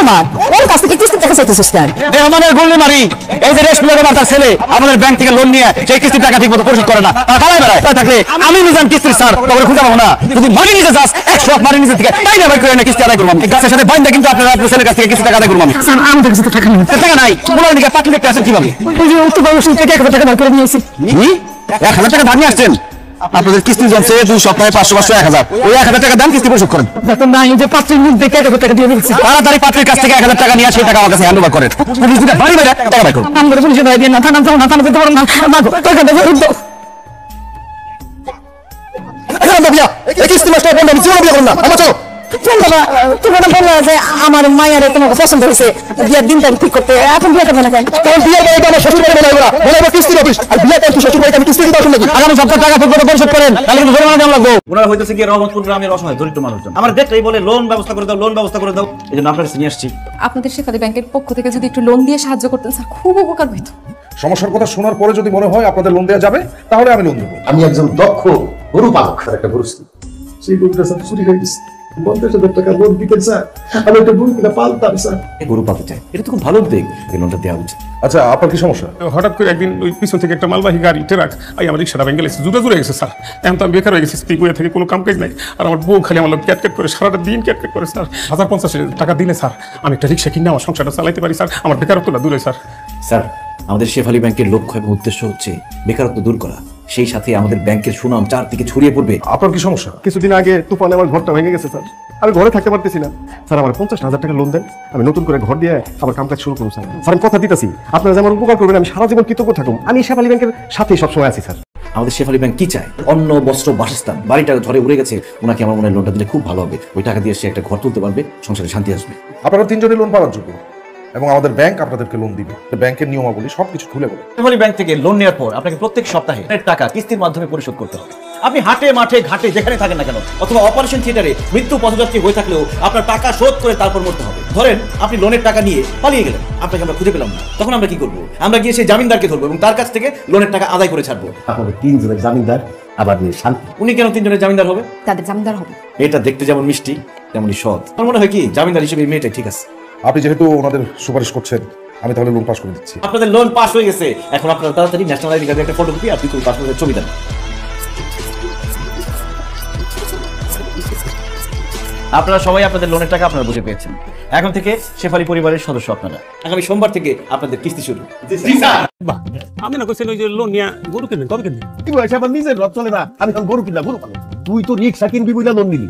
আমার ওর কাছ থেকে কিস্তি টাকা চাইতেছিস কেন? আমাদের গোল্ডে মারি এই যে রেশমিয়া তার ছেলে আমাদের ব্যাংক থেকে লোন নিয়ে সেই কিস্তির টাকা ঠিক মতো পরিশোধ করে না, তারা পালায় বেড়ায়। তাই থাকলে আমি নিজাম কিস্তির স্যার তবে খুঁজে পাবো না। যদি মারি নিতে যাস 100 মারি নিচে থেকে তাই না ভাই করে না কিস্তি আদায় করবো আমি। গাছের সাথে বাইন্দা কিন্তু আপনার ছেলের কাছ থেকে কিস্তি টাকা আদায় করবো আমি। স্যার আমাদের কাছে তো টাকা নেই। টাকা নাই বলার দিকে পাটলি দেখতে আসেন কিভাবে? ওই যে উত্তর বাবু থেকে 1000 টাকা ধার করে নিয়েছি। 1000 টাকা ধার নিয়ে আসছেন? আপনাদের কিস্তি জমছে 2 সপ্তাহে 500 500 1000, ওই 1000 টাকা দাম কিস্তি পরিশোধ করেন। দেখুন না এই যে পাত্রের মুখ দেখে 1000 টাকা দিয়ে দিচ্ছি। তাড়াতাড়ি পাত্রের কাছ থেকে 1000 টাকা নিয়ে সেই টাকা আমার কাছে হ্যান্ড ওভার করেন। পুলিশ দিকে বাড়ি বাইরে টাকা বাই করুন। আমরা পুলিশে দাঁড়িয়ে দিয়ে না থানা যাও না, থানাতে ধরো না, মাগো টাকা দেবো উদ্যোগ। আমার মায়ের তোমাকে পছন্দ হয়েছে, বিয়ের দিন তারিখ ঠিক করতে, এখন বিয়ে করবে না কেন? আগামী সপ্তাহে টাকা পরিশোধ করেন, তাহলে কিন্তু জরিমানা দেওয়া লাগবে। ওনারা হইতেছে কি রহমতপুর গ্রামের অসহায় দরিদ্র মানুষজন, আমার দেখলেই বলে লোন ব্যবস্থা করে দাও, লোন ব্যবস্থা করে দাও। এই জন্য আপনার কাছে নিয়ে আসছি। আপনাদের শেফালী ব্যাংকের পক্ষ থেকে যদি একটু লোন দিয়ে সাহায্য করতেন স্যার, খুব উপকার হইতো। সমস্যার কথা শোনার পরে যদি মনে হয় আপনাদের লোন দেওয়া যাবে তাহলে আমি লোন দেবো। আমি একজন দক্ষ গরু পালক, একটা গরু ছিল, সেই গরুটা স্যার চুরি হয়ে গেছে। 50,000 টাকা লোন দিতেন স্যার, আমি একটা গরু কিনা পালতাম স্যার। গরু পালতে চাই, এটা তো খুব ভালো উদ্যোগ, এই লোনটা দেওয়া উচিত। আচ্ছা আপনার কি সমস্যা? হঠাৎ করে একদিন ওই পিছন থেকে একটা মালবাহী গাড়ি ট্রাক আমার রিক্সাটা ভেঙে গেছে, জুড়ে গেছে স্যার। এখন তো আমি বেকার হয়ে গেছি, স্পিকুয়ে থেকে কোনো কাম কাজ নাই। আর আমার বউ খালি আমার ক্যাটকেট করে সারাটা দিন ক্যাটকেট করে স্যার। 1050 টাকা দিলে স্যার আমি একটা রিক্সা কিনে আমার সংসারটা চালাইতে পারি স্যার, আমার বেকারত্বটা দূরে স্যার। স্যার আমাদের শেফালী ব্যাংকের লক্ষ্য এবং উদ্দেশ্য হচ্ছে বেকারত্ব দূর করা, সেই সাথে আমাদের ব্যাংকের সুনাম চারদিকে ছড়িয়ে পড়বে। আপনার কি সমস্যা? কিছুদিন আগে তুফানে আমার ঘরটা ভেঙে গেছে স্যার, আমি ঘরে থাকতে পারতেছি না স্যার। আমার 50,000 টাকা লোন দেন, আমি নতুন করে ঘর দিয়ে আমার কামকাজ শুরু করবো স্যার। স্যার আমি কথা দিতেছি, আপনারা যে আমার উপকার করবেন আমি সারা জীবন কৃতজ্ঞ থাকুন। আমি শেফালী ব্যাংকের সাথেই সবসময় আছি স্যার। আমাদের শেফালী ব্যাংক কি চায়? অন্ন, বস্ত্র, বাসস্থান। বাড়িটা ঝড়ে উড়ে গেছে, ওনাকে আমার মনে হয় লোনটা দিলে খুব ভালো হবে। ওই টাকা দিয়ে সে একটা ঘর তুলতে পারবে, সংসারে শান্তি আসবে। আপনারা 3 জনই লোন পাওয়ার যোগ্য এবং আমাদের ব্যাংক আপনাদেরকে লোন দিবে। ব্যাংকের নিয়মাবলী সবকিছু খুলে বলে। শেফালী ব্যাংক থেকে লোন নেওয়ার পর আপনাকে প্রত্যেক সপ্তাহে টাকা কিস্তির মাধ্যমে পরিশোধ করতে হবে। আপনি হাটে মাঠে ঘাটে যেখানে থাকেন না কেন, অথবা অপারেশন থিয়েটারে মৃত্যু পথযাত্রী হয়ে থাকলেও আপনার টাকা শোধ করে তারপর মরতে হবে। ধরেন আপনি লোনের টাকা নিয়ে পালিয়ে গেলেন, আপনাকে আমরা খুঁজে পেলাম না, তখন আমরা কি করবো? আমরা গিয়ে সেই জামিনদারকে ধরবো এবং তার কাছ থেকে লোনের টাকা আদায় করে ছাড়বো। আপনাদের 3 জনের জামিনদার, আবার শান্তি। উনি কেন 3 জনের জামিনদার হবে? তাদের জামিনদার হবে। এটা দেখতে যেমন মিষ্টি তেমনই সৎ। আমার মনে হয় কি জামিনদার হিসেবে এই মেয়েটাই ঠিক আছে। আপনি যেহেতু ওনাদের সুপারিশ করছেন, আমি তাহলে লোন পাস করে দিচ্ছি। আপনাদের লোন পাস হয়ে গেছে, এখন আপনারা তাড়াতাড়ি ন্যাশনাল আইডি কার্ডের একটা ফটোকপি আর বিকুল পাসপোর্টের ছবি দেন। আপনারা সবাই আপনাদের লোনের টাকা আপনারা বুঝে পেয়েছেন। এখন থেকে শেফালী পরিবারের সদস্য আপনারা। আগামী সোমবার থেকে আপনাদের কিস্তি শুরু। আমি না কইছেন ওই যে লোন নিয়ে গরু কিনবেন, কবে কিনবেন? কি বলছে আমার নিজের রথ চলে না, আমি তখন গরু কিনা গরু পালন। তুই তো রিক্সা কিনবি বইলা লোন নিলি,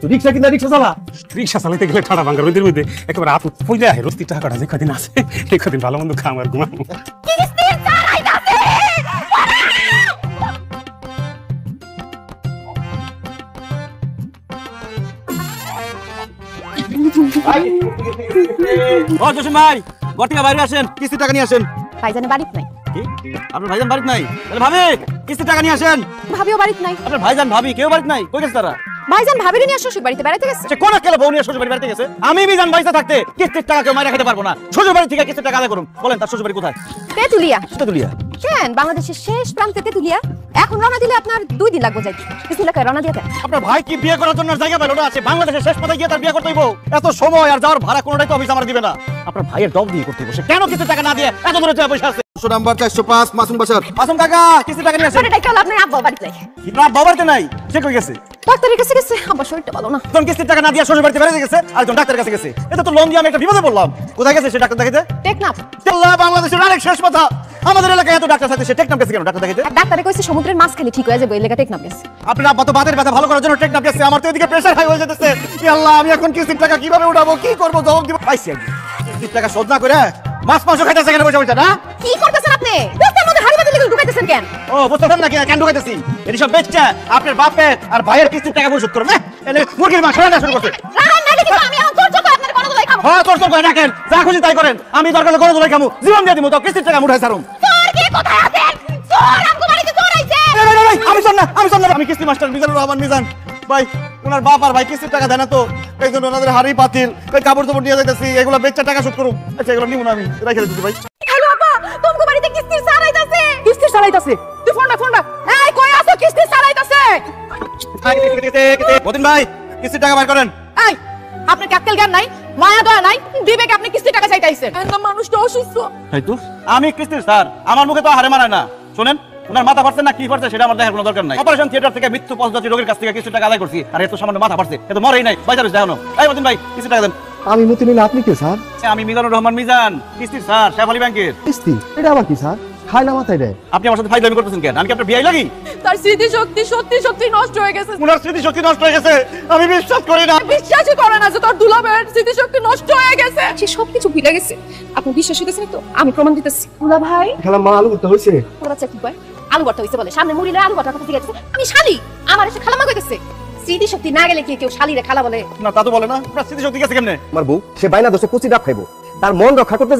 তো রিক্সা কিনা রিক্সা চালা। রিক্সা চালাইতে গেলে ঠাড়া ভাঙার মধ্যে একেবারে হাত পইলে আহে। রস্তি টাকাটা যে কদিন আছে এই কদিন ভালো মন্দ খাম আর ঘুমাবো। ও জসিম ভাই, ঘর থেকে বাইরে আসেন, কিস্তি টাকা নিয়ে আসেন। ভাইজানের বাড়িতে নাই। কি? আপনার ভাইজান বাড়িতে নাই? তাহলে ভাবি কিস্তি টাকা নিয়ে আসেন। ভাবিও বাড়িতে নাই। আপনার ভাইজান ভাবি কেউ বাড়িতে নাই? কই গেছে তারা? ভাইজান ভাবিরে নিয়ে শ্বশুর বাড়িতে বেড়াতে গেছে। সে কোন কেলা বউ নিয়ে শ্বশুর বাড়ি বেড়াতে গেছে? আমি বিজান বাইসা থাকতে কিস্তির টাকা কেউ মাইরা খেতে পারবো না। শ্বশুর বাড়ি থেকে কিস্তির টাকা আদায় করুন। বলেন তার শ্বশুর বাড়ি কোথায়? তেতুলিয়া। তেতুলিয়া কেন? বাংলাদেশের শেষ প্রান্তে তেতুলিয়া। এখন রওনা দিলে আপনার 2 দিন লাগবে যাইতে। তেতুলিয়াকে রওনা দিয়ে দেন। আপনার ভাই কি বিয়ে করার জন্য জায়গা পাইলো না? আছে বাংলাদেশের শেষ পাতায় গিয়ে তার বিয়ে করতে হইব? এত সময় আর যাওয়ার ভাড়া কোনটাই তো অফিস আমার দিবে না। আপনার ভাইয়ের জব দিয়ে করতে বসে কেন কিস্তির টাকা না দিয়ে এত দূরে চলে বসে আছে? নাম্বার 405 মাসুম বাসার। মাসুম কাকা কিস্তির টাকা নিয়ে আসেন। এটা কাল আপনার আব্বা বাড়িতে নাই। আপনার বাবারতে নাই? সে কই গেছে? ডাক্তারের কাছে গেছে, আমার শরীরটা ভালো না। তখন কিস্তির টাকা না দিয়ে শ্বশুর বাড়িতে বেড়াতে গেছে, আর একজন ডাক্তারের কাছে গেছে। এটা তো লোন দিয়ে আমি একটা বিপদে পড়লাম। কোথায় গেছে সে ডাক্তার দেখাতে? টেকনাফ। আল্লাহ, বাংলাদেশের আরেক শেষ কথা। আমাদের এলাকায় এত ডাক্তার থাকতে সে টেকনাফ গেছে কেন ডাক্তার দেখাতে? ডাক্তারে কইছে সমুদ্রের মাঝখানে ঠিক হয়ে যাবে, এই লেগা টেকনাফ গেছে। আপনার আব্বা তো বাতের ব্যথা ভালো করার জন্য টেকনাফ গেছে। আমার তো এদিকে প্রেসার হাই হয়ে যেতেছে। আল্লাহ, আমি এখন কিস্তির টাকা কিভাবে উঠাবো, কি করবো, জবাব দিব পাইছি। আমি কিস্তির টাকা শোধ না করে মাছ মাংস খাইতেছে কেন বসে বসে? না কি করতেছেন আপনি? বস্তার মধ্যে হাড়ি বাতি লেগে ঢুকাইতেছেন কেন? ও বুঝতেছেন না কেন ঢুকাইতেছি? এটি সব বেচছে আপনার বাপের আর ভাইয়ের কিস্তির টাকা পরিশোধ করবে। এনে মুরগির মাংস রান্না শুরু করছে। রাহান না দেখি আমি এখন তোর চোখে আপনার কোনো দলাই খাবো। হ্যাঁ, তোর করে রাখেন, যা খুশি তাই করেন। আমি দরকার কোনো দলাই খামু, জীবন দিয়ে দিব, তো কিস্তির টাকা মুঠাই ছাড়ুন। তোর কি কোথায় আছেন? তোর আমগো বাড়িতে চোর আইছে। আমি শোন না, আমি কিস্তি মাস্টার মিজানুর রহমান মিজান ভাই। ওনার বাপ আর ভাই কিস্তির টাকা দেয় না, তো এই জন্য ওনাদের হাড়ি পাতিল ওই কাপড় চোপড় নিয়ে যাইতেছি। এগুলো বেচা টাকা শোধ করুন। আচ্ছা, এগুলো নিব না, আমি রেখে দিতেছি ভাই। হ্যালো আপা, তোমাগো বাড়িতে কিস্তির সারাইতাছে। কিস্তির সারাইতাছে? তুই ফোনটা এই কই আছো? কিস্তির সারাইতাছে। মতিন ভাই, কিস্তির টাকা বার করেন। এই আপনার কি আক্কেল জ্ঞান নাই? মায়া দয়া নাই দিবে কি আপনি কিস্তির টাকা চাইতে আইছেন না মানুষটা অসুস্থ তাই তো আমি কিস্তির স্যার আমার মুখে তো হারে মানায় না শুনেন ওনার মাথা ফাটছে না কি ফাটছে সেটা আমার দেখার কোনো দরকার নাই অপারেশন থিয়েটার থেকে মৃত্যু পথযাত্রী রোগীর কাছ থেকে কিছু টাকা আদায় করছি আর এত সামান্য মাথা ফাটছে কিন্তু মরেই নাই বাজারে যাও এই মতিন ভাই কিছু টাকা দেন আমি মতি নিলে আপনি কে স্যার? আমি মিজানুর রহমান মিজান কিস্তির স্যার শেফালি ব্যাংকের কিস্তি এটা আবার কি স্যার? খাই না মাথায় দেয়। আপনি আমার সাথে ফাইজলামি করতেছেন কেন আমি কি আপনার বিয়ে লাগি তার স্মৃতি শক্তি সত্যি নষ্ট হয়ে গেছে ওনার স্মৃতি শক্তি নষ্ট হয়ে গেছে আমি বিশ্বাস করি না বিশ্বাসই করে না যে তোর দুলাভাইয়ের স্মৃতি শক্তি নষ্ট হয়ে গেছে সে সবকিছু ভুলে গেছে আপনি বিশ্বাস হইতেছেন তো আমি প্রমাণ দিতেছি দুলাভাই খেলা মা আলু করতে হয়েছে। তোর বাচ্চা কি কয় আলু ভর্তা হইছে বলে সামনে মুড়িলে আলু ভর্তা কথা ঠিক আছে আমি শালি আমার এসে খালামা কইতেছে স্মৃতি শক্তি না গেলে কি কেউ শালিরে খালা বলে না তা তো বলে না আপনার স্মৃতি শক্তি গেছে কেমনে আমার বউ সে বাইনা দোষে কুচি ডাব খাইবো তার মন রক্ষা করতে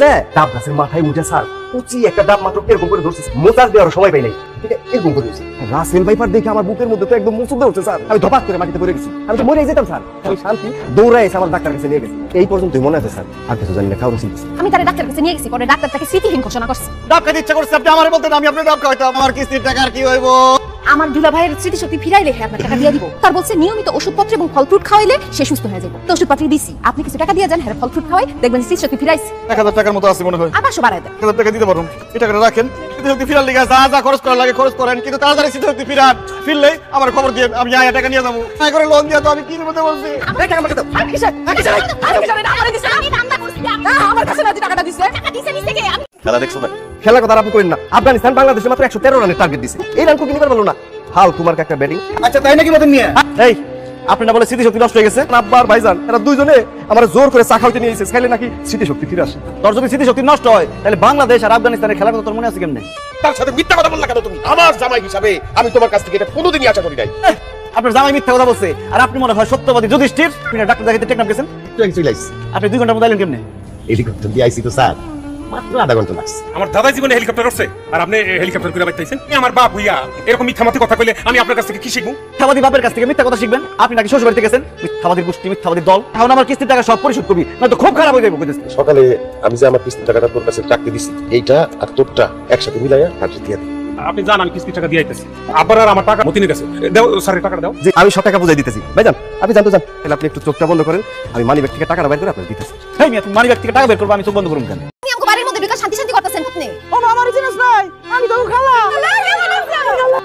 যায় ডাব গাছের মাথায় উঠে স্যার কুচি একটা ডাব মাত্র এরকম করে ধরছিস মোচাজ দেওয়ার সময় পাই নাই ঠিক আছে এরকম করে দিয়েছি রাসেল ভাইপার দেখে আমার বুকের মধ্যে তো একদম মুসুদে উঠছে স্যার আমি ধপাস করে মাটিতে পড়ে গেছি আমি তো মরে যেতাম স্যার আমি শান্তি দৌড়ায় এসে আমার ডাক্তার কাছে নিয়ে গেছি এই পর্যন্তই মনে আছে স্যার আর কিছু জানি না কারো চিন্তা আমি তারে ডাক্তার কাছে নিয়ে গেছি পরে ডাক্তার তাকে স্মৃতিহীন ঘোষণা করছে ডাব খাইতে ইচ্ছা করছে আপনি আমারে বলতেন আমি আপনার ডাব খাইতাম আমার কিস্তির টাকা আর কি হইব আমার দুলাভাইয়ের স্মৃতিশক্তি ফিরাইলে আপনার টাকা দিয়ে দিব তার বলছে নিয়মিত ওষুধপত্র এবং ফল ফ্রুট খাওয়াইলে সে সুস্থ হয়ে যাবে তো ওষুধপত্র দিছি আপনি কিছু টাকা দিয়ে যান হ্যাঁ ফল ফ্রুট খাওয়াই দেখবেন স্মৃতিশক্তি ফিরাইছে 1000 টাকার মতো আছে মনে হয় আবার সব বাড়ায় দেন 1000 টাকা দিতে পারুন এই টাকাটা রাখেন স্মৃতিশক্তি ফিরার লিগে যা যা খরচ করার লাগে খরচ করেন কিন্তু তাড়াতাড়ি স্মৃতিশক্তি ফিরলে আমার খবর দিয়ে আমি আয়া টাকা নিয়ে যাবো তাই করে লোন দিয়ে তো আমি কি করতে বলছি এই টাকা আমাকে দাও আমি কিসে আমারে দিছে আমি ধান্দা করছি আমার কাছে না টাকাটা দিছে টাকা দিছে নিছে কে আমি খেলা দেখছো না খেলার কথা আপনি করেন না আফগানিস্তান বাংলাদেশে মাত্র 113 রানের টার্গেট দিছে এই রান কি নিবার বলো না হাল তোমার একটা ব্যাটিং আচ্ছা তাই নাকি মতন নিয়ে এই আপনি না বলে স্মৃতিশক্তি নষ্ট হয়ে গেছে আব্বার ভাইজান এরা দুইজনে আমার জোর করে চা খাইতে নিয়ে এসেছে খাইলে নাকি স্মৃতিশক্তি ফিরে আসে তোর যদি স্মৃতিশক্তি নষ্ট হয় তাহলে বাংলাদেশ আর আফগানিস্তানের খেলার কথা তোর মনে আছে কেমনে তার সাথে মিথ্যা কথা বললা কেন তুমি? আমার জামাই হিসাবে আমি তোমার কাছ থেকে এটা কোনোদিনই আশা করি নাই। আপনার জামাই মিথ্যা কথা বলছে আর আপনি মনে হয় সত্যবাদী যুধিষ্ঠির আপনি ডাক্তার দেখাতে টেকনাফ গেছেন আপনি 2 ঘন্টার মধ্যে আইলেন কেমনে হেলিকপ্টার দিয়ে আইসি তো স্যার মাত্র আধা ঘন্টা লাগছে। আমার দাদা জীবনে হেলিকপ্টার উঠছে আর আপনি হেলিকপ্টার করে বাইতেছেন আমার বাপ হইয়া এরকম মিথ্যামাতি কথা কইলে আমি আপনার কাছ থেকে কি শিখবো? মিথ্যাবাদী বাপের কাছ থেকে মিথ্যা কথা শিখবেন আপনি নাকি শ্বশুর বাড়িতে গেছেন মিথ্যাবাদীর গোষ্ঠী মিথ্যাবাদীর দল এখন আমার কিস্তির টাকা সব পরিশোধ করবি নয়তো খুব খারাপ হয়ে যাবে বুঝেছিস সকালে আমি যে আমার কিস্তির টাকাটা তোর কাছে চাকরি দিছি এইটা আর তোরটা একসাথে মিলাইয়া হাতে দিয়ে দিই। আপনি জান আমি কিস্তির টাকা দিয়ে আইতেছি আবার আর আমার টাকা মতিনের কাছে দাও স্যারের টাকাটা দাও। যে আমি সব টাকা বুঝাই দিতেছি ভাইজান আপনি জানতো যান তাহলে আপনি একটু চোখটা বন্ধ করেন আমি মানি ব্যাগ থেকে টাকাটা বের করে আপনাকে দিতেছি এই মিয়া তুমি মানি ব্যাগ থেকে টাকা বের করবে আমি চোখ বন্ধ করুন কেন আপনি আমাকে বাড়ির মধ্যে বিকাশ শান্তি করতেছেন আপনি ও আমার জিনিস নাই আমি তো খালা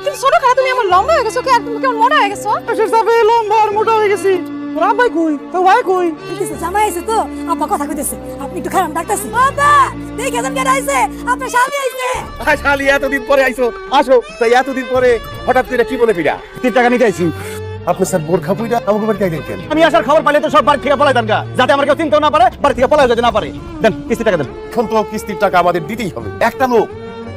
তুমি ছোট খালা তুমি আমার লম্বা হয়ে গেছো কি আর তুমি কেমন মোটা হয়ে গেছো শেষ সাথে লম্বা আর মোটা হয়ে গেছি তোর আব্বাই কই তো ভাই কই কিছু জামাই আছে তো আব্বা কথা কইতেছে আপনি একটু খারাপ ডাকতেছি বাবা দেখে যেন কেন আইছে আপনার স্বামী আইছে শালি এতদিন পরে আইছো আসো তাই এতদিন পরে হঠাৎ করে কি বলে ফিরা কিস্তির টাকা নিতে আইছি আপনি স্যার বোরখা পুইরা আমাকে বাড়ি গাইলেন কেন? আমি আসার খবর পাইলে তো সব বাড়ি থেকে পলাই দেন গা যাতে আমার কেউ চিন্তাও না পারে বাড়ি থেকে পলাই যেতে না পারে দেন কিস্তির টাকা দেন এখন তো কিস্তির টাকা আমাদের দিতেই হবে একটা লোক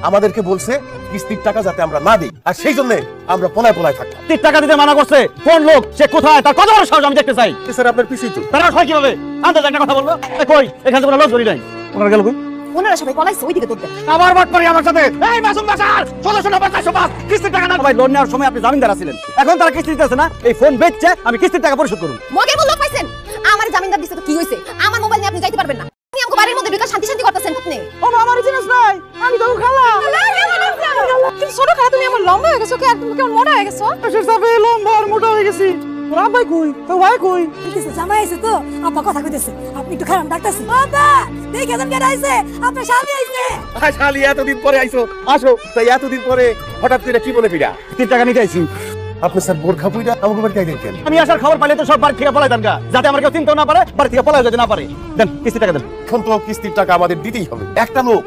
আমাদেরকে বলছে কিস্তির টাকা যাতে আমরা না দিই আর সেই জন্য আমরা পলায় থাকতাম কিস্তির টাকা দিতে মানা করছে কোন লোক সে কোথায় তার কত বড় সাহস আমি দেখতে চাই স্যার আপনার পিছুই তো তারা হয় কিভাবে আন্দাজ একটা কথা বলবো কই এখানে তো কোনো লোক ধরি নাই ওনারা গেল কই ওনারা সবাই পলাইছে ওইদিকে দৌড় দেন আবার বাট পারি আমার সাথে এই মাসুম বাজার 1695 কিস্তির টাকা না ভাই লোন নেওয়ার সময় আপনি জামিনদার ছিলেন এখন তারা কিস্তি দিতেছে না এই ফোন বেচছে আমি কিস্তির টাকা পরিশোধ করুন মগের বল লোক পাইছেন আমার জামিনদার দিছে তো কি হইছে আমার মোবাইল নিয়ে আপনি যাইতে পারবেন না আপনি আমাকে বাড়ির মধ্যে বিকাশ শান্তি করতেছেন আপনি ও আমার জিনিস নাই আমি তো খালা তুমি ছোট খালা তুমি আমার লম্বা হয়ে গেছো কি আর তুমি কেমন মোটা হয়ে গেছো শেষ সাথে লম্বা আর মোটা হয়ে গেছি তোর আব্বাই কই তো ভাই কই কিছু জামাই আছে তো আব্বা কথা কইতেছে আপনি একটু খারাপ ডাকতেছি বাবা দেখে যেন কেন আইছে আপনার স্বামী আইছে শালি এতদিন পরে আইছো আসো তাই এতদিন পরে হঠাৎ করে কি বলে ফিরা কিস্তির টাকা নিতে আইছি আপনি স্যার বোরখা পুইরা আমাকে বাড়ি গাইলেন কেন? আমি আসার খবর পাইলে তো সব বাড়ি থেকে পলাই দেন গা যাতে আমার কেউ চিন্তাও না পারে বাড়ি থেকে পলাই যেতে না পারে দেন কিস্তির টাকা দেন এখন তো কিস্তির টাকা আমাদের দিতেই হবে একটা লোক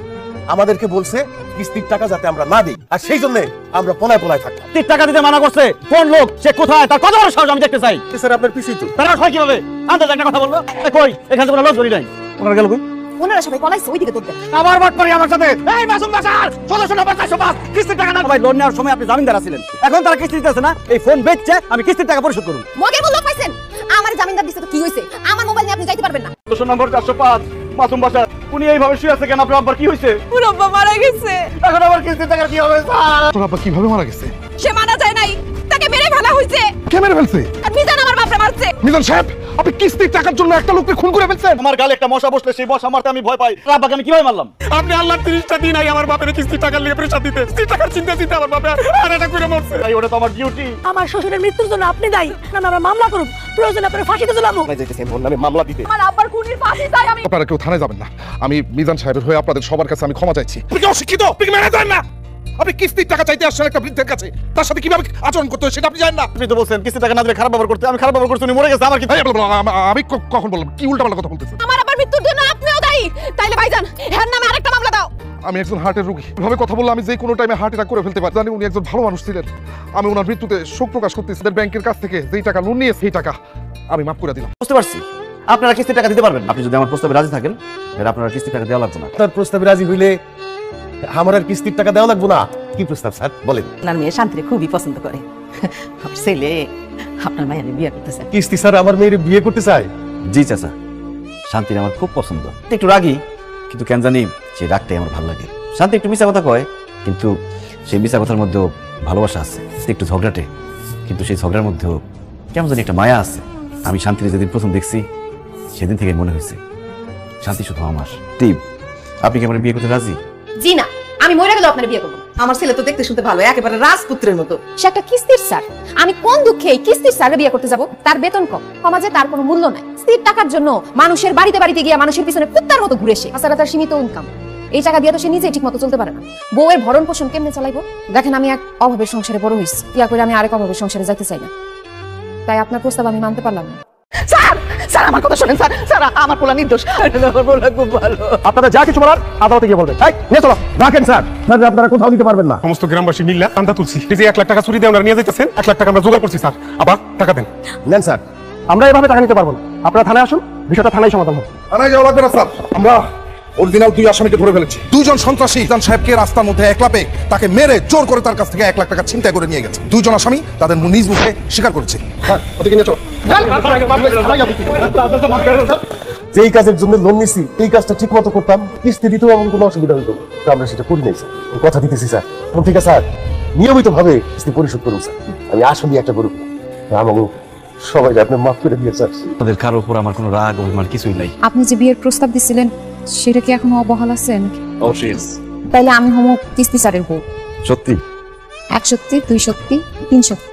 আমাদেরকে বলছে কিস্তির টাকা যাতে আমরা না দিই আর সেই জন্য আমরা পলায় থাকতাম কিস্তির টাকা দিতে মানা করছে কোন লোক সে কোথায় তার কত বড় সাহস আমি দেখতে চাই স্যার আপনার পিছুই তো তারা হয় কিভাবে আন্দাজ একটা কথা বলবো কই এখানে তো কোনো লোক ধরি নাই ওনারা গেল কই ওনারা সবাই পলাইছে ওইদিকে দৌড় দেন আবার বাট পারি আমার সাথে এই মাসুম বাজার 1695 কিস্তির টাকা না ভাই লোন নেওয়ার সময় আপনি জামিনদার ছিলেন এখন তারা কিস্তি দিতেছে না এই ফোন বেচছে আমি কিস্তির টাকা পরিশোধ করুন মগের বল লোক পাইছেন আমার জামিনদার দিছে তো কি হইছে আমার মোবাইল নিয়ে আপনি যাইতে পারবেন না 200 নম্বর 405 মাসুম বাজার উনি এইভাবে শুয়ে আছে কেন আপনার আব্বার কি হইছে পুরো আব্বা মারা গেছে এখন আবার কিস্তির টাকা কি হবে স্যার তোর আব্বা কিভাবে মারা গেছে? সে মারা যায় নাই তাকে মেরে ফেলা হইছে। কে মেরে ফেলছে? আর মিজান আমার বাপরে মারছে হয়েছে। মিজান সাহেব, আপনি কিস্তির টাকার জন্য একটা লোককে খুন করে ফেলছেন। আমার গালে একটা মশা বসলে সেই মশা মারতে আমি ভয় পাই। আব্বাকে আমি কিভাবে মারলাম? আপনি আল্লাহ 30টা দিন আই আমার বাপের কিস্তির টাকা নিয়ে প্রেসার দিতে, কিস্তির টাকার চিন্তা আমার বাপে আর এটা করে মরছে। তাই ওটা তো আমার ডিউটি। আমার শ্বশুরের মৃত্যুর জন্য আপনি দায়ী। আমরা মামলা করব, প্রয়োজনে আপনার ফাঁসিতে ঝুলাবো। ওর নামে মামলা দিতে। আমার আব্বার খুনির ফাঁসি চাই আমি। আপনারা কেউ থানায় যাবেন না। আমি মিজান সাহেবের হয়ে আপনাদের সবার কাছে আমি ক্ষমা চাইছি। আপনি কি অশিক্ষিত? আপনি কি মেনে যান না? আপনি কিস্তির টাকা চাইতে আসছেন একটা বৃদ্ধের কাছে, তার সাথে কিভাবে আচরণ করতে হয় সেটা আপনি জানেন না। আপনি তো বলছেন কিস্তির টাকা না দিলে খারাপ ব্যবহার করতে। আমি খারাপ ব্যবহার করছি, উনি মরে গেছে। আমার কি? আমি কখন বললাম? কি উল্টাপাল্টা কথা বলতেছেন? আমার আব্বার মৃত্যুর জন্য আপনিও দায়ী। তাইলে ভাইজান এর নামে আরেকটা মামলা দাও। আমি একজন হার্টের রোগী, এভাবে কথা বললে আমি যে কোনো টাইমে হার্ট অ্যাটাক করে ফেলতে পারি। জানি উনি একজন ভালো মানুষ ছিলেন। আমি ওনার মৃত্যুতে শোক প্রকাশ করতেছি। ব্যাংকের কাছ থেকে যেই টাকা লোন নিয়ে সেই টাকা আমি মাফ করে দিলাম। বুঝতে পারছি আপনারা কিস্তির টাকা দিতে পারবেন। আপনি যদি আমার প্রস্তাবে রাজি থাকেন তাহলে আপনারা কিস্তির টাকা দেওয়া লাগবে না। আপনার প্রস্তাবে রাজি হইলে আমার আর কিস্তির টাকা দেওয়া লাগবে না। কি প্রস্তাব স্যার বলেন? আপনার মেয়ে শান্তিরে খুবই পছন্দ করে। আমার ছেলে আপনার মায়ের বিয়ে করতে চায়। কিস্তি স্যার আমার মেয়ের বিয়ে করতে চায়? জি চাচা, শান্তির আমার খুব পছন্দ। একটু রাগী, কিন্তু কেন জানি সেই রাগটাই আমার ভালো লাগে। শান্তি একটু মিশা কথা কয়, কিন্তু সেই মিশা কথার মধ্যেও ভালোবাসা আছে। একটু ঝগড়াটে, কিন্তু সেই ঝগড়ার মধ্যেও কেমন জানি একটা মায়া আছে। আমি শান্তির যেদিন প্রথম দেখছি সেদিন থেকে মনে হয়েছে শান্তি শুধু আমার। টিপ, আপনি কি আমার বিয়ে করতে রাজি? জি না, আমি মরে গেলে আপনার বিয়ে করব। আমার ছেলে তো দেখতে শুনতে ভালো, একেবারে রাজপুত্রের মতো। সে একটা কিস্তির স্যার। আমি কোন দুঃখে এই কিস্তির স্যারের বিয়ে করতে যাব? তার বেতন কম, সমাজে তার কোনো মূল্য নাই। স্ত্রীর টাকার জন্য মানুষের বাড়িতে বাড়িতে গিয়ে মানুষের পিছনে কুত্তার মতো ঘুরে সে। তাছাড়া তার সীমিত ইনকাম, এই টাকা দিয়ে তো সে নিজেই ঠিক মতো চলতে পারে না। বউয়ের ভরণ পোষণ কেমনে চালাইবো? দেখেন, আমি এক অভাবের সংসারে বড় হয়েছি, ইয়া করে আমি আরেক অভাবের সংসারে যাইতে চাই না। তাই আপনার প্রস্তাব আমি মানতে পারলাম না। স্যার, স্যার আমার কথা শুনেন স্যার। স্যার আমার পোলা নির্দোষ। আমার পোলা খুব ভালো। আপনারা যা কিছু বলার আদালতে গিয়ে বলবেন। এই নিয়ে চলো, রাখেন স্যার। স্যার আপনারা কোথাও দিতে পারবেন না। সমস্ত গ্রামবাসী মিল্লা চান্দা তুলছি। এই যে 1 লাখ টাকা চুরি দিয়ে আমরা নিয়ে যাইতেছেন, 1 লাখ টাকা আমরা জোগাড় করছি স্যার। আবার টাকা দেন। নেন স্যার, আমরা এভাবে টাকা নিতে পারবো না। আপনারা থানায় আসুন, বিষয়টা থানায় সমাধান হবে। থানায় যাওয়া লাগবে না স্যার। আমরা অরিজিনাল 2 আসামিকে ধরে ফেলেছি। 2 জন সন্ত্রাসী মিজান সাহেবকে রাস্তার মধ্যে একলা পেয়ে তাকে মেরে জোর করে তার কাছ থেকে 1 লাখ টাকা ছিনতাই করে নিয়ে গেছে। 2 জন আসামি তাদের নিজ মুখে স্বীকার করেছে। স্যার ওদিকে নিয়ে চলো। যেই কাজের জন্য লোন নিছি এই কাজটা ঠিক মতো করতাম, কিস্তি দিতেও এমন কোনো অসুবিধা হতো না। আমরা সেটা করি নাই স্যার। কথা দিতেছি স্যার। ঠিক আছে স্যার, নিয়মিত ভাবে কিস্তি পরিশোধ করুন স্যার। আমি আসলে একটা গরু আমাকে সবাই আপনি মাফ করে দিয়ে স্যার। তাদের কারোর উপর আমার কোনো রাগ অভিমান কিছুই নাই। আপনি যে বিয়ের প্রস্তাব দিছিলেন সেটা কি এখনো অবহাল আছে নাকি? অবশ্যই। তাইলে আমি হমো কিস্তি স্যারের বউ। সত্যি? 1 সত্যি, 2 সত্যি, 3 সত্যি।